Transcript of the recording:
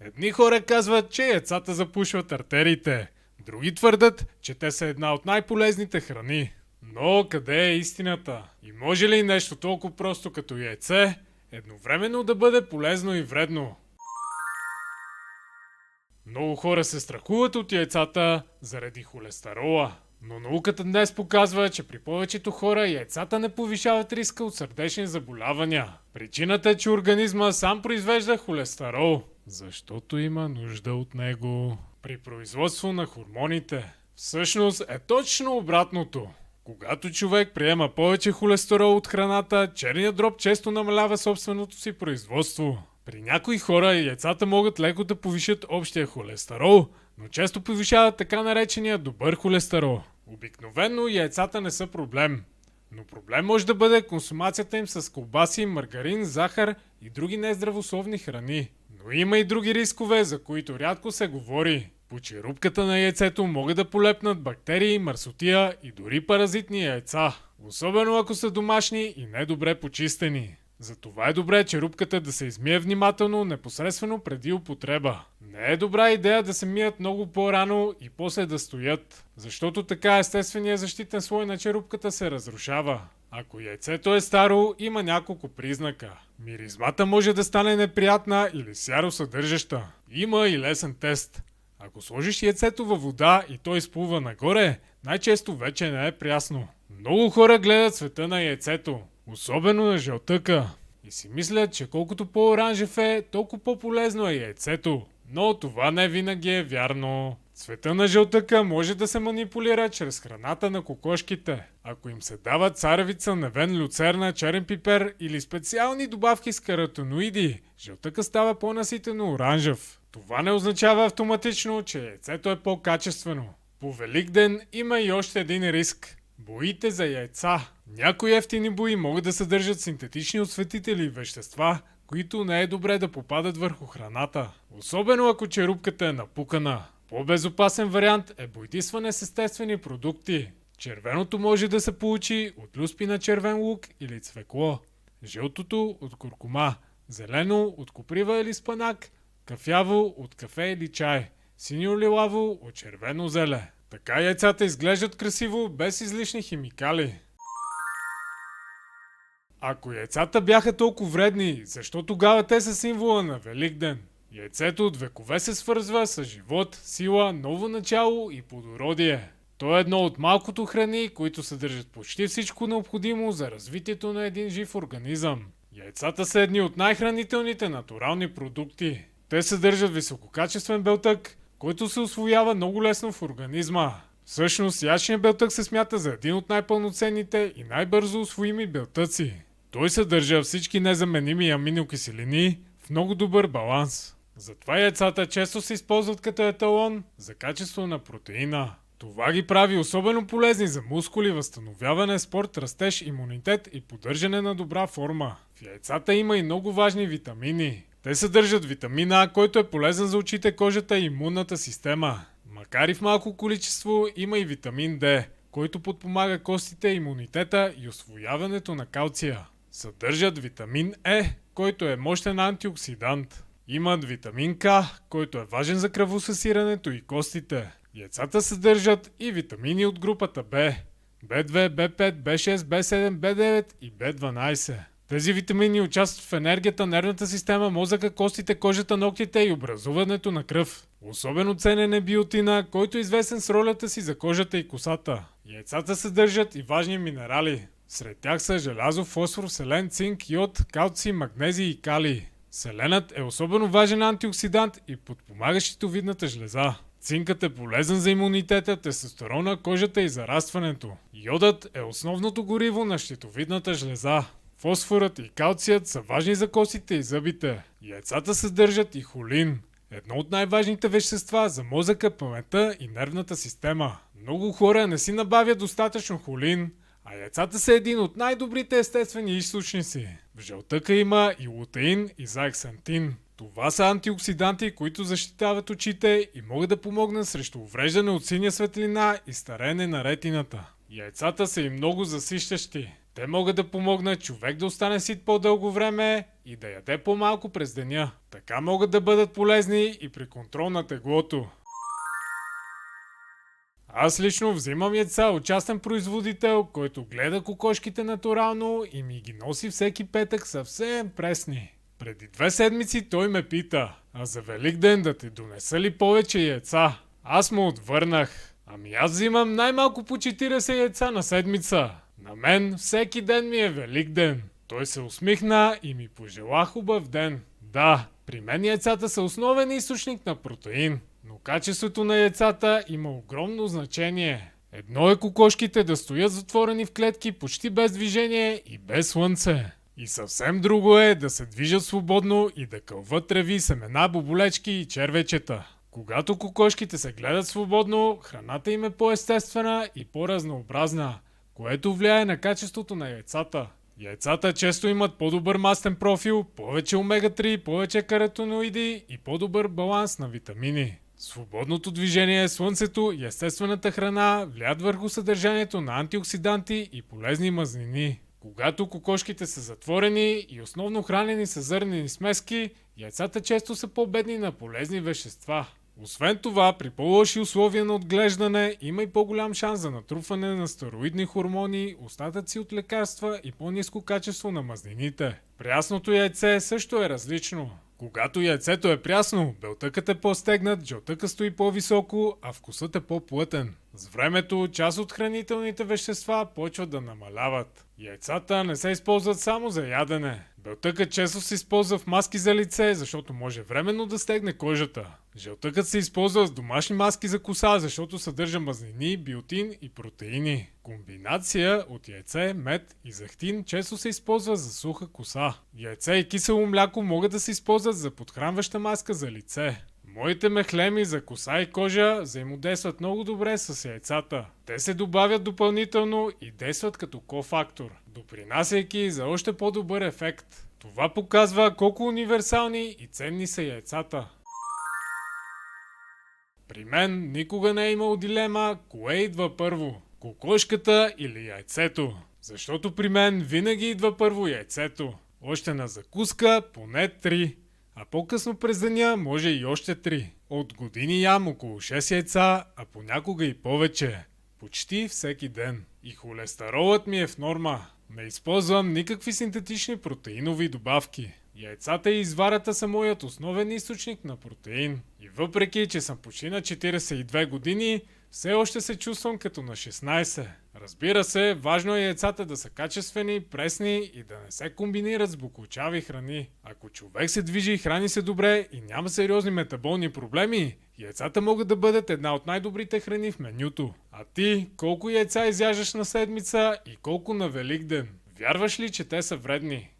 Едни хора казват, че яйцата запушват артериите. Други твърдат, че те са една от най-полезните храни. Но къде е истината? И може ли нещо толкова просто като яйце едновременно да бъде полезно и вредно? Много хора се страхуват от яйцата заради холестерола. Но науката днес показва, че при повечето хора яйцата не повишават риска от сърдечни заболявания. Причината е, че организма сам произвежда холестерол, защото има нужда от него при производство на хормоните. Всъщност е точно обратното. Когато човек приема повече холестерол от храната, черният дроб често намалява собственото си производство. При някои хора яйцата могат леко да повишат общия холестерол, но често повишават така наречения добър холестерол. Обикновено яйцата не са проблем. Но проблем може да бъде консумацията им с колбаси, маргарин, захар и други нездравословни храни. Но има и други рискове, за които рядко се говори. По черупката на яйцето могат да полепнат бактерии, мърсотия и дори паразитни яйца. Особено ако са домашни и недобре почистени. Затова е добре черупката да се измие внимателно непосредствено преди употреба. Не е добра идея да се мият много по-рано и после да стоят, защото така естественият защитен слой на черупката се разрушава. Ако яйцето е старо, има няколко признака. Миризмата може да стане неприятна или сяро съдържаща. Има и лесен тест. Ако сложиш яйцето във вода и той изплува нагоре, най-често вече не е прясно. Много хора гледат цвета на яйцето, особено на жълтъка, и си мислят, че колкото по-оранжев е, толкова по-полезно е яйцето. Но това не винаги е вярно. Цвета на жълтъка може да се манипулира чрез храната на кокошките. Ако им се дава царевица, невен, люцерна, черен пипер или специални добавки с каротиноиди, жълтъка става по-наситено оранжев. Това не означава автоматично, че яйцето е по-качествено. По Великден има и още един риск. Боите за яйца. Някои евтини бои могат да съдържат синтетични осветители и вещества, които не е добре да попадат върху храната. Особено ако черупката е напукана. По-безопасен вариант е бойдисване с естествени продукти. Червеното може да се получи от люспи на червен лук или цвекло. Жълтото от куркума. Зелено от коприва или спанак. Кафяво от кафе или чай. Синьо-лилаво от червено зеле. Така яйцата изглеждат красиво, без излишни химикали. Ако яйцата бяха толкова вредни, защо тогава те са символа на Великден? Яйцето от векове се свързва с живот, сила, ново начало и плодородие. То е едно от малкото храни, които съдържат почти всичко необходимо за развитието на един жив организъм. Яйцата са едни от най-хранителните натурални продукти. Те съдържат висококачествен белтък, който се усвоява много лесно в организма. Всъщност, яйчният белтък се смята за един от най-пълноценните и най-бързо усвоими белтъци. Той съдържа всички незаменими аминокиселини в много добър баланс. Затова яйцата често се използват като еталон за качество на протеина. Това ги прави особено полезни за мускули, възстановяване, спорт, растеж, имунитет и поддържане на добра форма. В яйцата има и много важни витамини. Те съдържат витамин А, който е полезен за очите, кожата и имунната система. Макар и в малко количество, има и витамин Д, който подпомага костите, имунитета и усвояването на калция. Съдържат витамин Е, който е мощен антиоксидант. Имат витамин К, който е важен за кръвосъсирането и костите. Яйцата съдържат и витамини от групата В, В2, В5, В6, В7, В9 и В12. Тези витамини участват в енергията, нервната система, мозъка, костите, кожата, ногтите и образуването на кръв. Особено ценен е биотина, който е известен с ролята си за кожата и косата. Яйцата съдържат и важни минерали. Сред тях са желязо, фосфор, селен, цинк, йод, калций, магнезий и калий. Селенът е особено важен антиоксидант и подпомага щитовидната жлеза. Цинкът е полезен за имунитета, тестостерона, кожата и зарастването. Йодът е основното гориво на щитовидната жлеза. Фосфорът и калцият са важни за костите и зъбите. Яйцата съдържат и холин, едно от най-важните вещества за мозъка, паметта и нервната система. Много хора не си набавят достатъчно холин, а яйцата са един от най-добрите естествени източници. В жълтъка има и лутеин и зеаксантин. Това са антиоксиданти, които защитават очите и могат да помогнат срещу увреждане от синя светлина и стареене на ретината. Яйцата са и много засищащи. Те могат да помогнат човек да остане сит по-дълго време и да яде по-малко през деня. Така могат да бъдат полезни и при контрол на теглото. Аз лично взимам яйца от частен производител, който гледа кокошките натурално и ми ги носи всеки петък съвсем пресни. Преди 2 седмици той ме пита: а за Великден да ти донеса ли повече яйца? Аз му отвърнах: ами аз взимам най-малко по 40 яйца на седмица. На мен всеки ден ми е Великден. Той се усмихна и ми пожела хубав ден. Да, при мен яйцата са основен източник на протеин, но качеството на яйцата има огромно значение. Едно е кокошките да стоят затворени в клетки почти без движение и без слънце. И съвсем друго е да се движат свободно и да кълват треви, семена, боболечки и червечета. Когато кокошките се гледат свободно, храната им е по-естествена и по-разнообразна, което влияе на качеството на яйцата. Яйцата често имат по-добър мастен профил, повече омега-3, повече каротиноиди и по-добър баланс на витамини. Свободното движение, слънцето и естествената храна влияят върху съдържанието на антиоксиданти и полезни мазнини. Когато кокошките са затворени и основно хранени с зърнени смески, яйцата често са по-бедни на полезни вещества. Освен това, при по-лоши условия на отглеждане има и по-голям шанс за натрупване на стероидни хормони, остатъци от лекарства и по-ниско качество на мазнините. Прясното яйце също е различно. Когато яйцето е прясно, белтъкът е по-стегнат, жълтъкът стои по-високо, а вкусът е по-плътен. С времето част от хранителните вещества почват да намаляват. Яйцата не се използват само за ядене. Белтъкът често се използва в маски за лице, защото може временно да стегне кожата. Жълтъкът се използва с домашни маски за коса, защото съдържа мазнини, биотин и протеини. Комбинация от яйце, мед и захтин често се използва за суха коса. Яйце и кисело мляко могат да се използват за подхранваща маска за лице. Моите мехлеми за коса и кожа взаимодействат много добре с яйцата. Те се добавят допълнително и действат като кофактор, допринасяйки за още по-добър ефект. Това показва колко универсални и ценни са яйцата. При мен никога не е имало дилема кое идва първо – кокошката или яйцето. Защото при мен винаги идва първо яйцето. Още на закуска поне 3. А по-късно през деня може и още 3. От години ям около 6 яйца, а понякога и повече. Почти всеки ден. И холестеролът ми е в норма. Не използвам никакви синтетични протеинови добавки. Яйцата и изварата са моят основен източник на протеин. И въпреки, че съм почти на 42 години, все още се чувствам като на 16. Разбира се, важно е яйцата да са качествени, пресни и да не се комбинират с бокучави храни. Ако човек се движи и храни се добре и няма сериозни метаболни проблеми, яйцата могат да бъдат една от най-добрите храни в менюто. А ти, колко яйца изяждаш на седмица и колко на Великден? Вярваш ли, че те са вредни?